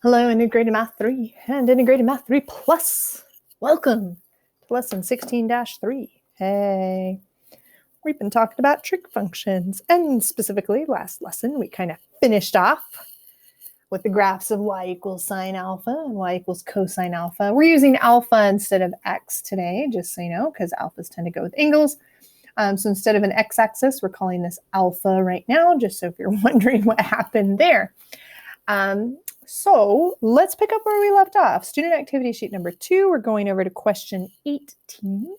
Hello, Integrated Math 3 and Integrated Math 3 Plus. Welcome to lesson 16-3. Hey, we've been talking about trig functions, and specifically last lesson we kind of finished off with the graphs of y equals sine alpha and y equals cosine alpha. We're using alpha instead of x today, just so you know, because alphas tend to go with angles. So instead of an x-axis, we're calling this alpha right now, just so if you're wondering what happened there. So let's pick up where we left off. Student activity sheet number 2, we're going over to question 18.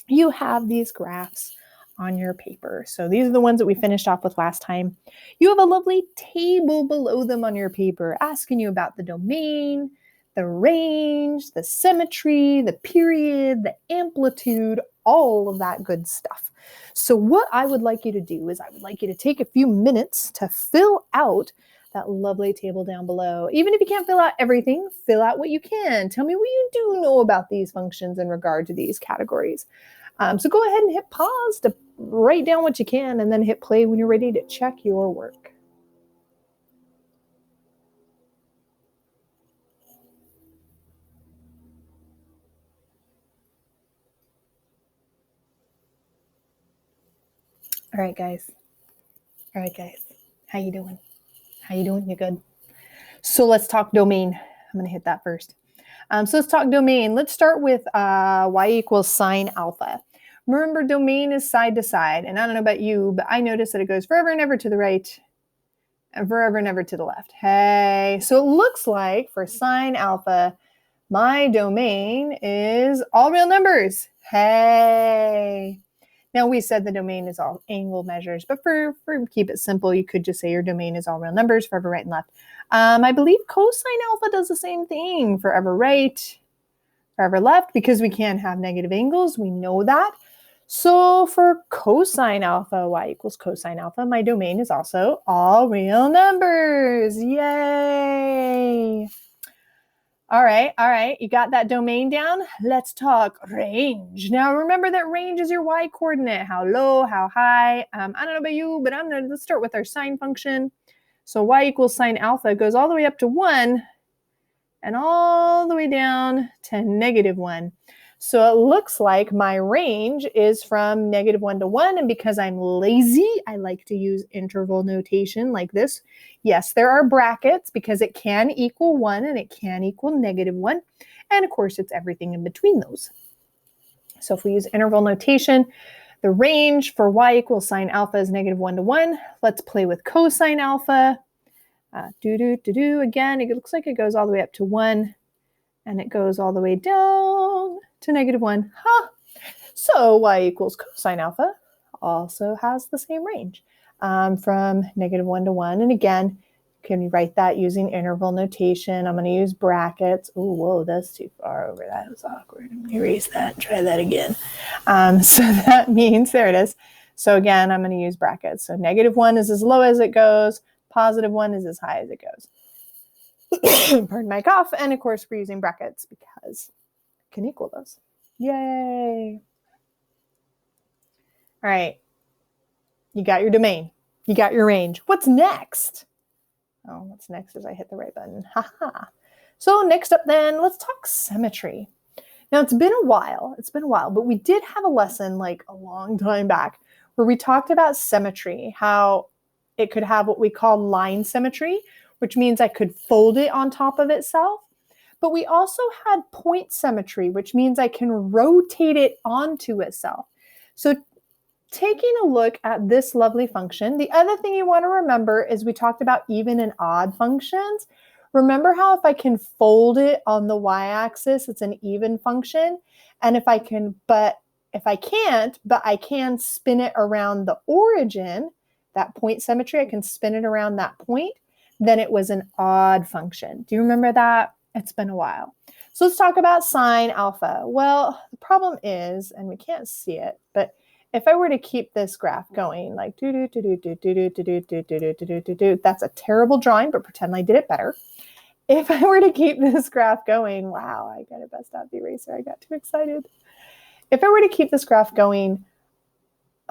You have these graphs on your paper. So these are the ones that we finished off with last time. You have a lovely table below them on your paper asking you about the domain, the range, the symmetry, the period, the amplitude, all of that good stuff. So what I would like you to do is I would like you to take a few minutes to fill out that lovely table down below. Even if you can't fill out everything, fill out what you can. Tell me what you do know about these functions in regard to these categories. So go ahead and hit pause to write down what you can and then hit play when you're ready to check your work. All right, guys. How you doing? You good? So let's talk domain. I'm going to hit that first. So let's talk domain. Let's start with y equals sine alpha. Remember, domain is side to side. And I don't know about you, but I notice that it goes forever and ever to the right and forever and ever to the left. Hey, so it looks like for sine alpha, my domain is all real numbers. Hey. Now we said the domain is all angle measures, but for keep it simple, you could just say your domain is all real numbers forever right and left. I believe cosine alpha does the same thing, forever right, forever left, because we can't have negative angles. We know that. So for cosine alpha, y equals cosine alpha, my domain is also all real numbers. Yay! All right, you got that domain down? Let's talk range. Now remember that range is your y coordinate, how low, how high. I don't know about you, but let's start with our sine function. So y equals sine alpha goes all the way up to 1 and all the way down to -1. So it looks like my range is from -1 to 1, and because I'm lazy, I like to use interval notation like this. Yes, there are brackets because it can equal 1 and it can equal -1, and of course it's everything in between those. So if we use interval notation, the range for y equals sine alpha is -1 to 1. Let's play with cosine alpha. Again, it looks like it goes all the way up to 1, and it goes all the way down to -1. So y equals cosine alpha also has the same range from -1 to 1. And again, can you write that using interval notation? I'm going to use brackets. Oh, whoa, that's too far over. That was awkward. Let me erase that and try that again. So that means, there it is. So again, I'm going to use brackets. So -1 is as low as it goes. +1 is as high as it goes. Pardon my cough. And of course, we're using brackets because it can equal those. Yay. All right. You got your domain. You got your range. What's next? Oh, what's next is I hit the right button. So next up then, let's talk symmetry. Now it's been a while, but we did have a lesson like a long time back where we talked about symmetry, how it could have what we call line symmetry, which means I could fold it on top of itself. But we also had point symmetry, which means I can rotate it onto itself. So taking a look at this lovely function, the other thing you want to remember is we talked about even and odd functions. Remember how if I can fold it on the y-axis, it's an even function. And if I can't, but I can spin it around the origin, that point symmetry, I can spin it around that point, then it was an odd function. Do you remember that? It's been a while. So let's talk about sine alpha. Well, the problem is, and we can't see it, but if I were to keep this graph going, like that's a terrible drawing, but pretend I did it better. If I were to keep this graph going, wow, I gotta bust out the eraser. I got too excited. If I were to keep this graph going,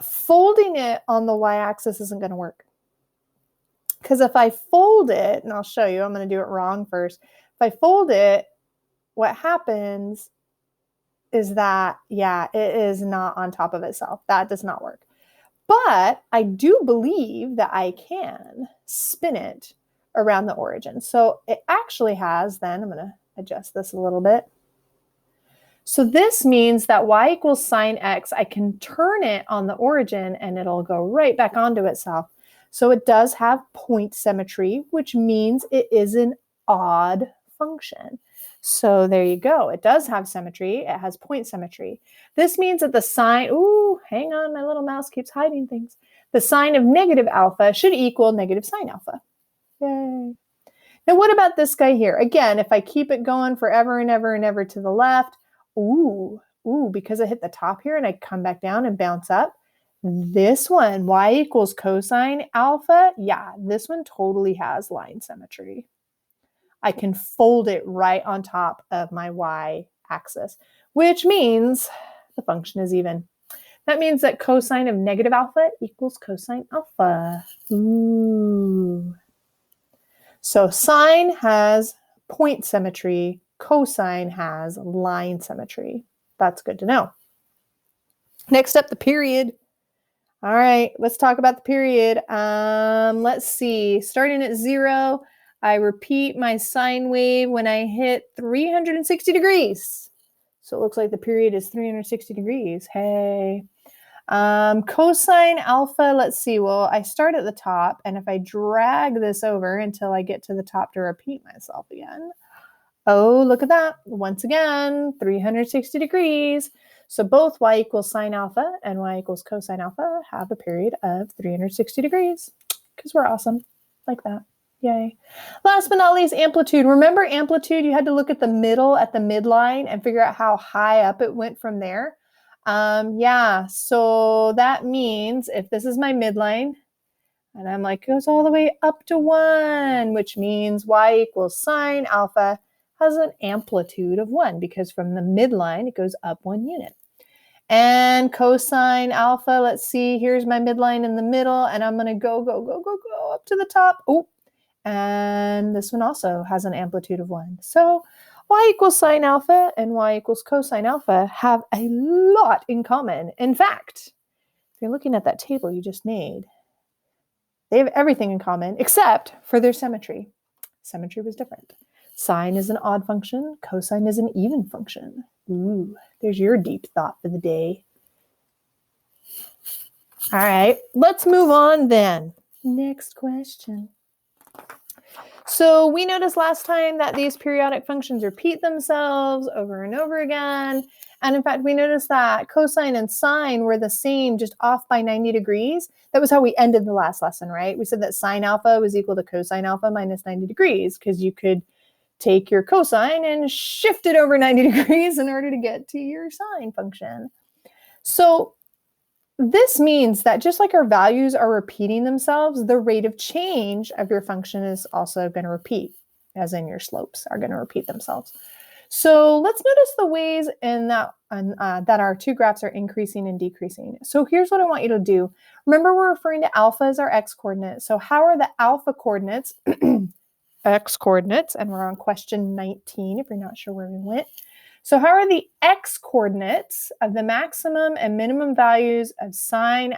folding it on the y-axis isn't gonna work. Because if I fold it, and I'll show you, I'm going to do it wrong first. If I fold it, what happens is that, yeah, it is not on top of itself. That does not work. But I do believe that I can spin it around the origin. So it actually has, then I'm going to adjust this a little bit. So this means that y equals sine x, I can turn it on the origin and it'll go right back onto itself. So it does have point symmetry, which means it is an odd function. So there you go. It does have symmetry. It has point symmetry. This means that the sine, ooh, hang on, my little mouse keeps hiding things. The sine of negative alpha should equal negative sine alpha. Yay. Now, what about this guy here? Again, if I keep it going forever and ever and ever to the left, because I hit the top here and I come back down and bounce up, this one, y equals cosine alpha, yeah, this one totally has line symmetry. I can fold it right on top of my y-axis, which means the function is even. That means that cosine of negative alpha equals cosine alpha. Ooh. So sine has point symmetry, cosine has line symmetry. That's good to know. Next up, the period. All right, let's talk about the period. Let's see, starting at 0, I repeat my sine wave when I hit 360 degrees. So it looks like the period is 360 degrees. Hey. Cosine alpha, let's see, well, I start at the top, and if I drag this over until I get to the top to repeat myself again, oh, look at that. Once again, 360 degrees. So both y equals sine alpha and y equals cosine alpha have a period of 360 degrees because we're awesome like that. Yay. Last but not least, amplitude. Remember amplitude? You had to look at the middle, at the midline, and figure out how high up it went from there. Yeah, so that means if this is my midline, and I'm like, goes all the way up to 1, which means y equals sine alpha has an amplitude of 1 because from the midline, it goes up 1 unit. And cosine alpha, let's see, here's my midline in the middle, and I'm going to go up to the top. Oh, and this one also has an amplitude of 1. So y equals sine alpha and y equals cosine alpha have a lot in common. In fact, if you're looking at that table you just made, they have everything in common except for their symmetry. Symmetry was different. Sine is an odd function. Cosine is an even function. Ooh, there's your deep thought for the day. All right, let's move on then. Next question. So we noticed last time that these periodic functions repeat themselves over and over again. And in fact, we noticed that cosine and sine were the same, just off by 90 degrees. That was how we ended the last lesson, right? We said that sine alpha was equal to cosine alpha minus 90 degrees because you could take your cosine and shift it over 90 degrees in order to get to your sine function. So this means that just like our values are repeating themselves, the rate of change of your function is also going to repeat, as in your slopes are going to repeat themselves. So let's notice the ways in that our two graphs are increasing and decreasing. So here's what I want you to do. Remember, we're referring to alpha as our x-coordinate. So how are the alpha coordinates, x-coordinates, and we're on question 19 if you're not sure where we went. So how are the x-coordinates of the maximum and minimum values of sine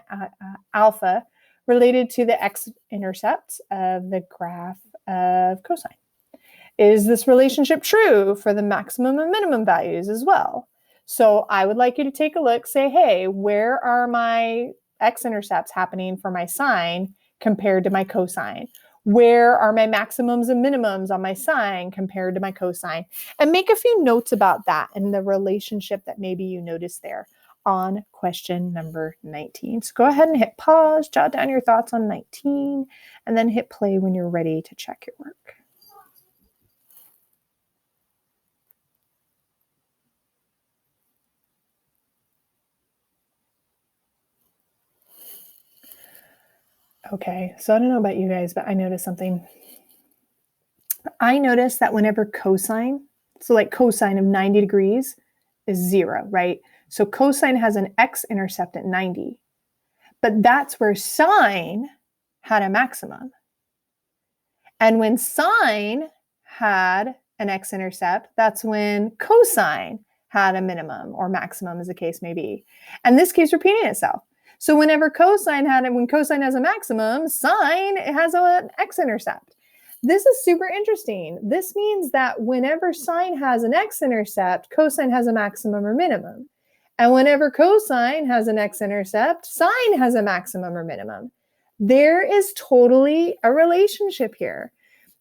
alpha related to the x-intercepts of the graph of cosine? Is this relationship true for the maximum and minimum values as well? So I would like you to take a look, say, hey, where are my x-intercepts happening for my sine compared to my cosine? Where are my maximums and minimums on my sine compared to my cosine? And make a few notes about that and the relationship that maybe you noticed there on question number 19. So go ahead and hit pause, jot down your thoughts on 19, and then hit play when you're ready to check your work. Okay, so I don't know about you guys, but I noticed something. I noticed that whenever cosine, so like cosine of 90 degrees is 0, right? So cosine has an x-intercept at 90, but that's where sine had a maximum. And when sine had an x-intercept, that's when cosine had a minimum or maximum, as the case may be. And this keeps repeating itself. So whenever when cosine has a maximum, sine has an x-intercept. This is super interesting. This means that whenever sine has an x-intercept, cosine has a maximum or minimum. And whenever cosine has an x-intercept, sine has a maximum or minimum. There is totally a relationship here.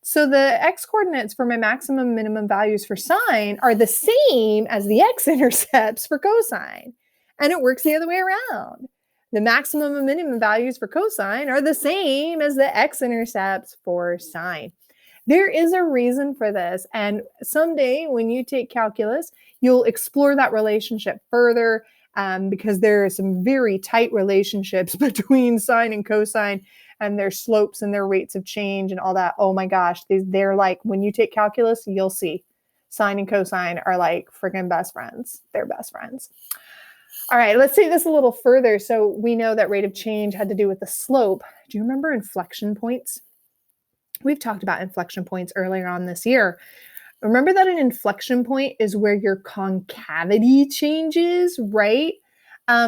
So the x-coordinates for my maximum and minimum values for sine are the same as the x-intercepts for cosine. And it works the other way around. The maximum and minimum values for cosine are the same as the x-intercepts for sine. There is a reason for this. And someday when you take calculus, you'll explore that relationship further because there are some very tight relationships between sine and cosine and their slopes and their rates of change and all that. Oh my gosh, they're like, when you take calculus, you'll see sine and cosine are like freaking best friends. They're best friends. All right, let's take this a little further. So we know that rate of change had to do with the slope. Do you remember inflection points? We've talked about inflection points earlier on this year. Remember that an inflection point is where your concavity changes, right?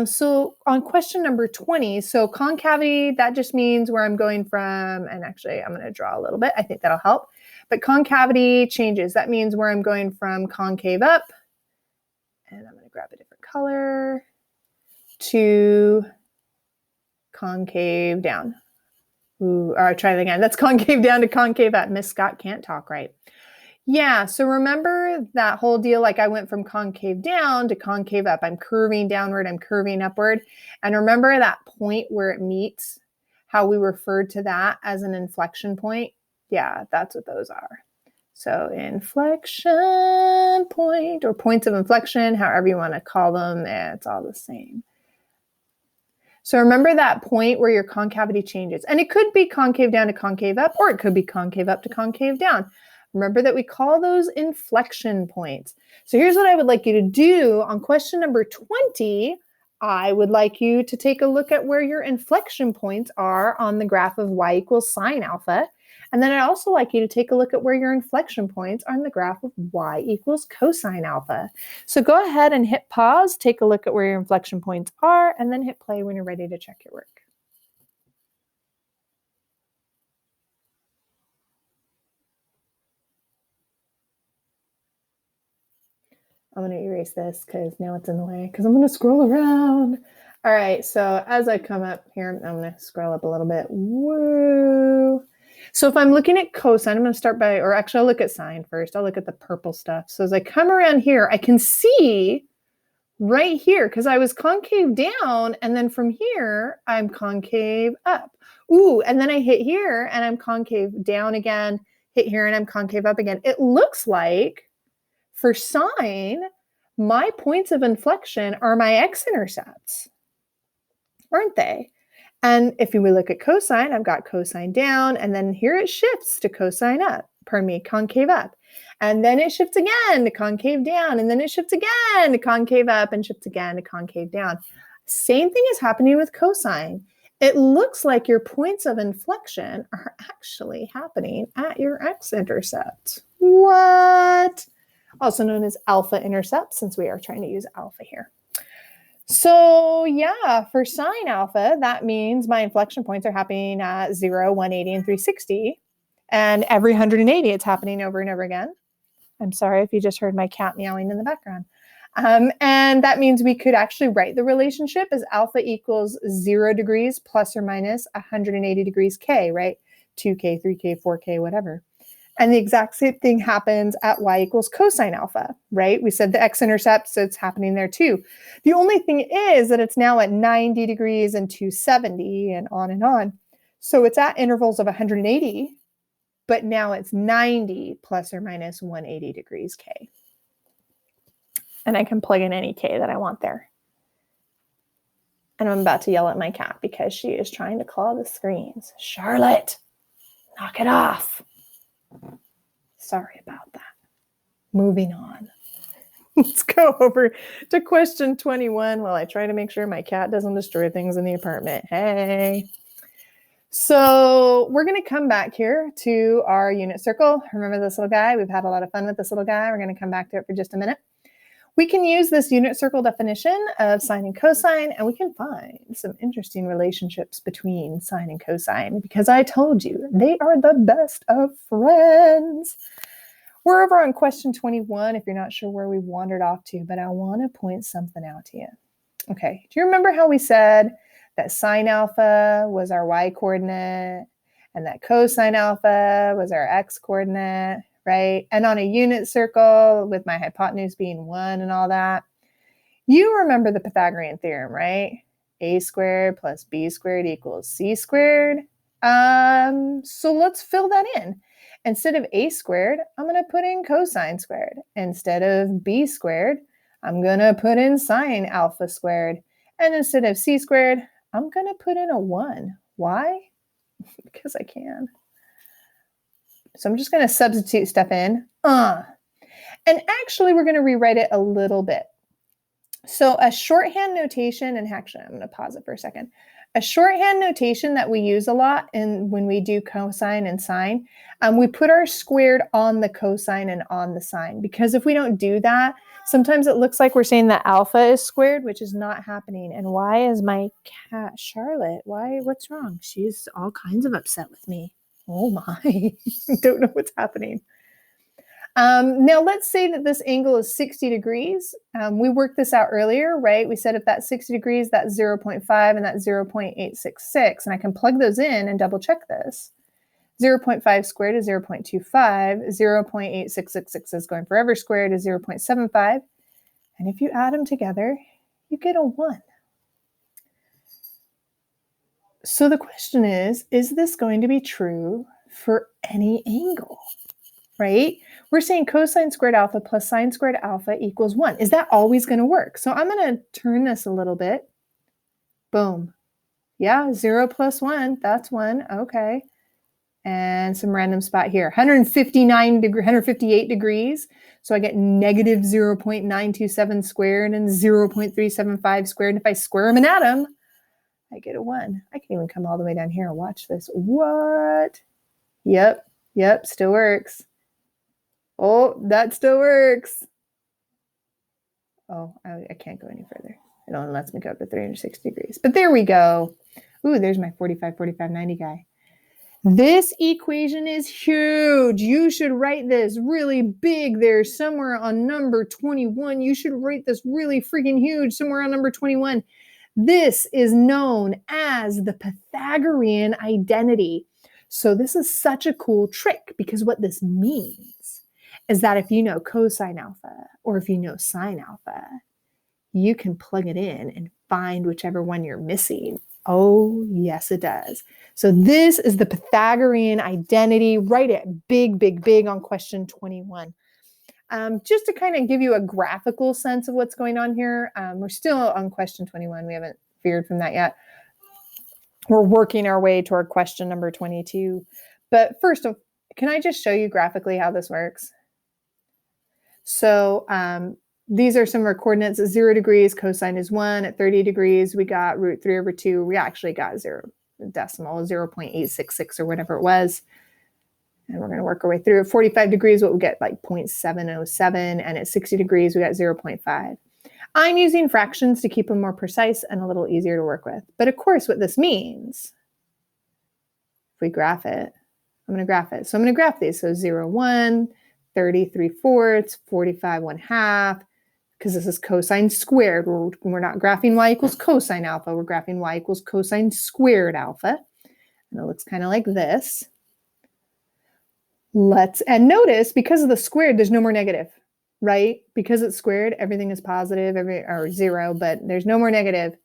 So on question number 20, so concavity, that just means where I'm going from, and actually I'm going to draw a little bit. I think that'll help. But concavity changes. That means where I'm going from concave up, and I'm going to grab a different color, to concave down. Ooh, all right, try it again. That's concave down to concave up. Miss Scott can't talk right. Yeah, so remember that whole deal, like I went from concave down to concave up. I'm curving downward, I'm curving upward. And remember that point where it meets, how we referred to that as an inflection point? Yeah, that's what those are. So inflection point or points of inflection, however you want to call them, it's all the same. So remember that point where your concavity changes. And it could be concave down to concave up, or it could be concave up to concave down. Remember that we call those inflection points. So here's what I would like you to do on question number 20. I would like you to take a look at where your inflection points are on the graph of y equals sine alpha. And then I'd also like you to take a look at where your inflection points are on the graph of y equals cosine alpha. So go ahead and hit pause, take a look at where your inflection points are, and then hit play when you're ready to check your work. I'm going to erase this because now it's in the way because I'm going to scroll around. All right, so as I come up here, I'm going to scroll up a little bit. Woo! So if I'm looking at cosine, I'm going to start by, or actually I'll look at sine first. I'll look at the purple stuff. So as I come around here, I can see right here, because I was concave down, and then from here, I'm concave up. Ooh, and then I hit here, and I'm concave down again, hit here, and I'm concave up again. It looks like for sine, my points of inflection are my x-intercepts, aren't they? And if we look at cosine, I've got cosine down, and then here it shifts to cosine up, concave up. And then it shifts again to concave down, and then it shifts again to concave up, and shifts again to concave down. Same thing is happening with cosine. It looks like your points of inflection are actually happening at your x-intercept. What? Also known as alpha intercept, since we are trying to use alpha here. So yeah, for sine alpha, that means my inflection points are happening at 0, 180, and 360. And every 180, it's happening over and over again. I'm sorry if you just heard my cat meowing in the background. And that means we could actually write the relationship as alpha equals 0 degrees plus or minus 180 degrees K, right? 2K, 3K, 4K, whatever. And the exact same thing happens at y equals cosine alpha, right? We said the x-intercept, so it's happening there too. The only thing is that it's now at 90 degrees and 270 and on and on. So it's at intervals of 180, but now it's 90 plus or minus 180 degrees K. And I can plug in any K that I want there. And I'm about to yell at my cat because she is trying to claw the screens. Charlotte, knock it off. Sorry about that. Moving on. Let's go over to question 21 while I try to make sure my cat doesn't destroy things in the apartment. Hey. So we're going to come back here to our unit circle. Remember this little guy? We've had a lot of fun with this little guy. We're going to come back to it for just a minute. We can use this unit circle definition of sine and cosine, and we can find some interesting relationships between sine and cosine because I told you they are the best of friends. We're over on question 21 if you're not sure where we wandered off to, but I want to point something out to you. Okay, do you remember how we said that sine alpha was our y coordinate and that cosine alpha was our x coordinate, right? And on a unit circle with my hypotenuse being 1 and all that, you remember the Pythagorean theorem, right? A squared plus b squared equals c squared. So let's fill that in. Instead of a squared, I'm going to put in cosine squared. Instead of b squared, I'm going to put in sine alpha squared. And instead of c squared, I'm going to put in a 1. Why? Because I can. So I'm just going to substitute stuff in. And actually, we're going to rewrite it a little bit. So a shorthand notation, and actually, I'm going to pause it for a second. A shorthand notation that we use a lot when we do cosine and sine, we put our squared on the cosine and on the sine. Because if we don't do that, sometimes it looks like we're saying that alpha is squared, which is not happening. And why is my cat, Charlotte, what's wrong? She's all kinds of upset with me. Oh my, I don't know what's happening. Now let's say that this angle is 60 degrees. We worked this out earlier, right? We said if that's 60 degrees, that's 0.5 and that's 0.866. And I can plug those in and double check this. 0.5 squared is 0.25. 0.8666 is going forever squared is 0.75. And if you add them together, you get a 1. So the question is this going to be true for any angle? Right? We're saying cosine squared alpha plus sine squared alpha equals 1. Is that always going to work? So I'm going to turn this a little bit. Boom. Yeah, 0 plus 1, that's 1. Okay. And some random spot here. 158 degrees. So I get negative 0.927 squared and 0.375 squared. And if I square them and add them, I get a 1. I can even come all the way down here and watch this. What? Yep, still works. Oh, that still works. Oh, I can't go any further. It only lets me go up to 360 degrees. But there we go. Ooh, there's my 45, 45, 90 guy. This equation is huge. You should write this really big there somewhere on number 21. You should write this really freaking huge somewhere on number 21. This is known as the Pythagorean identity. So this is such a cool trick because what this means is that if you know cosine alpha or if you know sine alpha, you can plug it in and find whichever one you're missing. Oh, yes, it does. So this is the Pythagorean identity. Write it big, big, big on question 21. Just to kind of give you a graphical sense of what's going on here. We're still on question 21. We haven't veered from that yet. We're working our way toward question number 22. But first, can I just show you graphically how this works? So these are some of our coordinates. At 0 degrees, cosine is 1. At 30 degrees, we got root 3 over 2. We actually got 0 decimal, 0.866 or whatever it was. And we're going to work our way through. At 45 degrees, what we get like 0.707. And at 60 degrees, we got 0.5. I'm using fractions to keep them more precise and a little easier to work with. But of course, what this means, if we graph it, I'm going to graph it. So I'm going to graph these. So 0, 1, 30 3/4, 45 1/2, because this is cosine squared. We're not graphing y equals cosine alpha. We're graphing y equals cosine squared alpha. And it looks kind of like this. And notice, because of the squared, there's no more negative, right? Because it's squared, everything is positive, or 0, but there's no more negative.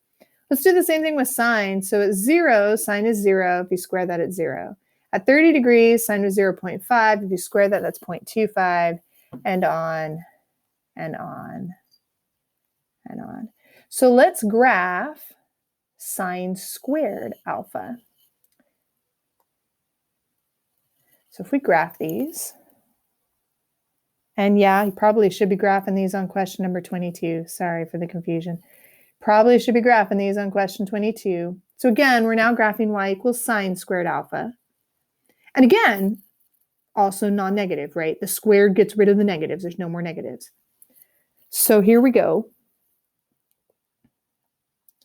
Let's do the same thing with sine. So at 0, sine is 0. If you square that, it's 0. At 30 degrees, sine was 0.5. If you square that, that's 0.25, and on, and on, and on. So let's graph sine squared alpha. So if we graph these, and yeah, you probably should be graphing these on question number 22. Sorry for the confusion. Probably should be graphing these on question 22. So again, we're now graphing y equals sine squared alpha. And again, also non-negative, right? The squared gets rid of the negatives. There's no more negatives. So here we go.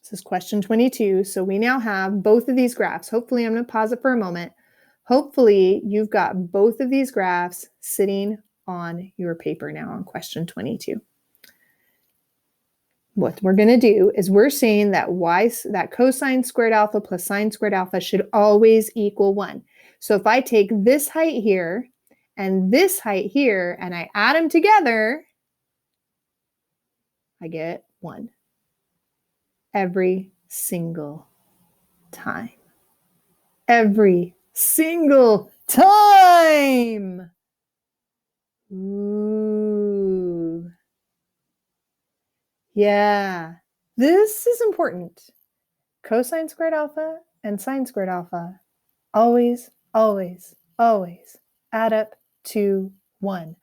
This is question 22. So we now have both of these graphs. Hopefully, I'm going to pause it for a moment. Hopefully, you've got both of these graphs sitting on your paper now on question 22. What we're going to do is we're saying that that cosine squared alpha plus sine squared alpha should always equal 1. So if I take this height here and this height here and I add them together, I get 1 every single time. Every single time. Ooh. Yeah, this is important. Cosine squared alpha and sine squared alpha always, always, always add up to 1.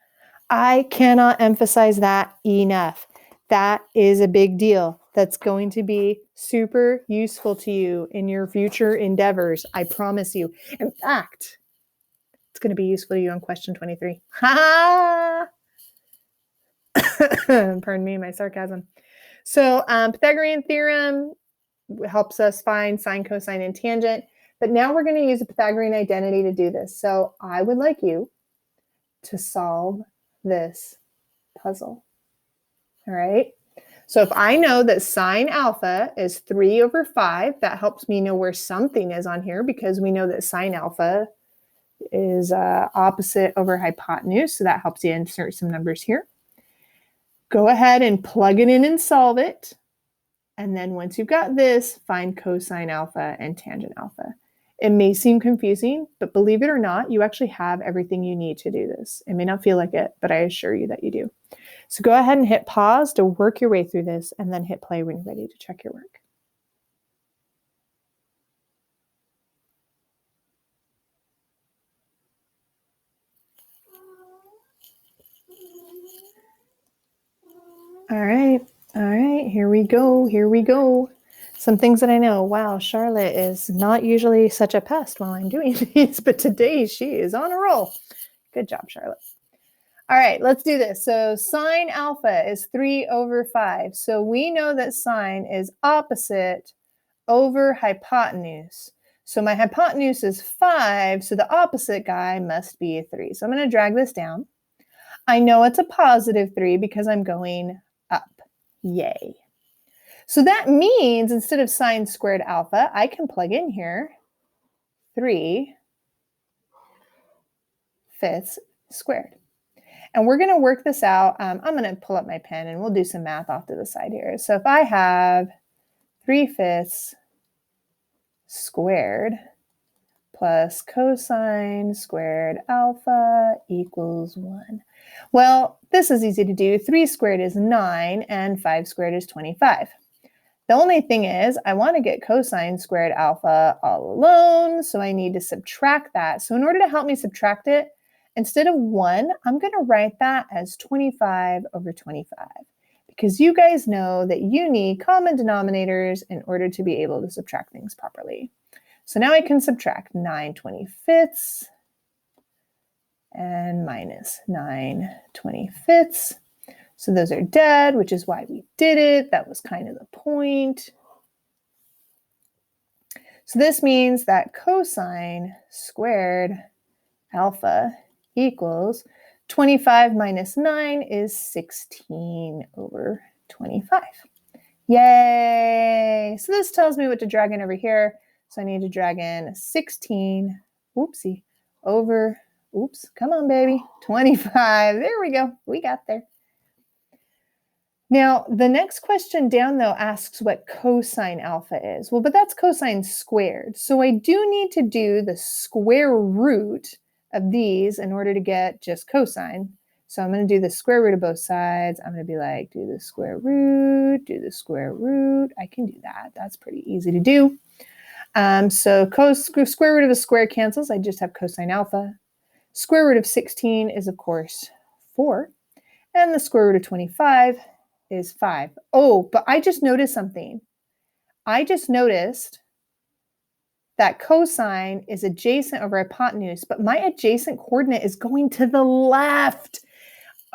I cannot emphasize that enough. That is a big deal. That's going to be super useful to you in your future endeavors. I promise you. In fact, it's going to be useful to you on question 23. Ha! Pardon me, my sarcasm. So Pythagorean theorem helps us find sine, cosine, and tangent. But now we're going to use a Pythagorean identity to do this. So I would like you to solve this puzzle. All right. So if I know that sine alpha is 3 over 5, that helps me know where something is on here because we know that sine alpha is opposite over hypotenuse. So that helps you insert some numbers here. Go ahead and plug it in and solve it. And then once you've got this, find cosine alpha and tangent alpha. It may seem confusing, but believe it or not, you actually have everything you need to do this. It may not feel like it, but I assure you that you do. So go ahead and hit pause to work your way through this and then hit play when you're ready to check your work. All right, here we go. Some things that I know. Wow, Charlotte is not usually such a pest while I'm doing these, but today she is on a roll. Good job, Charlotte. All right, let's do this. So sine alpha is 3 over 5. So we know that sine is opposite over hypotenuse. So my hypotenuse is 5, so the opposite guy must be a 3. So I'm going to drag this down. I know it's a positive 3 because I'm going up. Yay. So that means instead of sine squared alpha, I can plug in here 3/5 squared. And we're going to work this out. I'm going to pull up my pen and we'll do some math off to the side here. So if I have 3/5 squared plus cosine squared alpha equals 1. Well, this is easy to do. 3 squared is 9 and 5 squared is 25. The only thing is I want to get cosine squared alpha all alone, so I need to subtract that. So in order to help me subtract it, instead of 1, I'm going to write that as 25 over 25 because you guys know that you need common denominators in order to be able to subtract things properly. So now I can subtract 9/25 and minus 9/25. So those are dead, which is why we did it. That was kind of the point. So this means that cosine squared alpha equals 25 minus 9 is 16 over 25. Yay! So this tells me what to drag in over here. So I need to drag in 16, over, come on, baby, 25. There we go. We got there. Now, the next question down, though, asks what cosine alpha is. Well, but that's cosine squared. So I do need to do the square root of these in order to get just cosine. So I'm going to do the square root of both sides. I'm going to be like, do the square root, do the square root. I can do that. That's pretty easy to do. So square root of a square cancels. I just have cosine alpha. Square root of 16 is, of course, 4. And the square root of 25 is 5. Oh, but I just noticed something. I just noticed that cosine is adjacent over hypotenuse, but my adjacent coordinate is going to the left.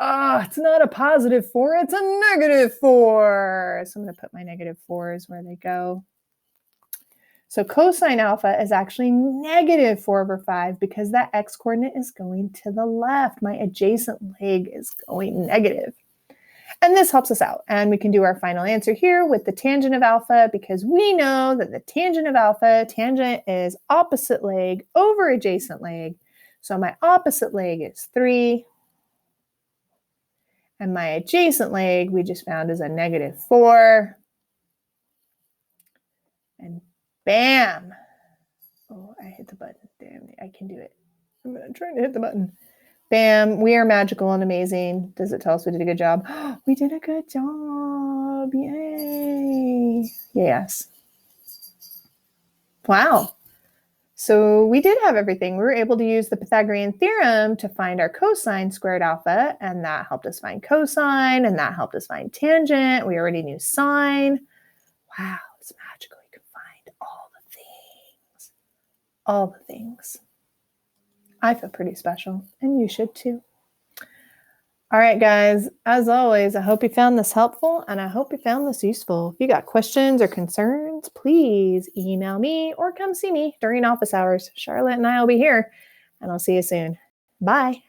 It's not a +4, it's a -4. So I'm going to put my -4s where they go. So cosine alpha is actually -4/5 because that x coordinate is going to the left. My adjacent leg is going negative. And this helps us out. And we can do our final answer here with the tangent of alpha because we know that the tangent of alpha, tangent is opposite leg over adjacent leg. So my opposite leg is 3. And my adjacent leg we just found is a -4. And bam. Oh, I hit the button. Damn, I can do it. I'm going to try to hit the button. Bam, we are magical and amazing. Does it tell us we did a good job? We did a good job. Yay. Yes. Wow. So we did have everything. We were able to use the Pythagorean theorem to find our cosine squared alpha, and that helped us find cosine, and that helped us find tangent. We already knew sine. Wow, it's magical. You can find all the things. All the things. I feel pretty special, and you should too. All right, guys, as always, I hope you found this helpful, and I hope you found this useful. If you got questions or concerns, please email me or come see me during office hours. Charlotte and I will be here, and I'll see you soon. Bye.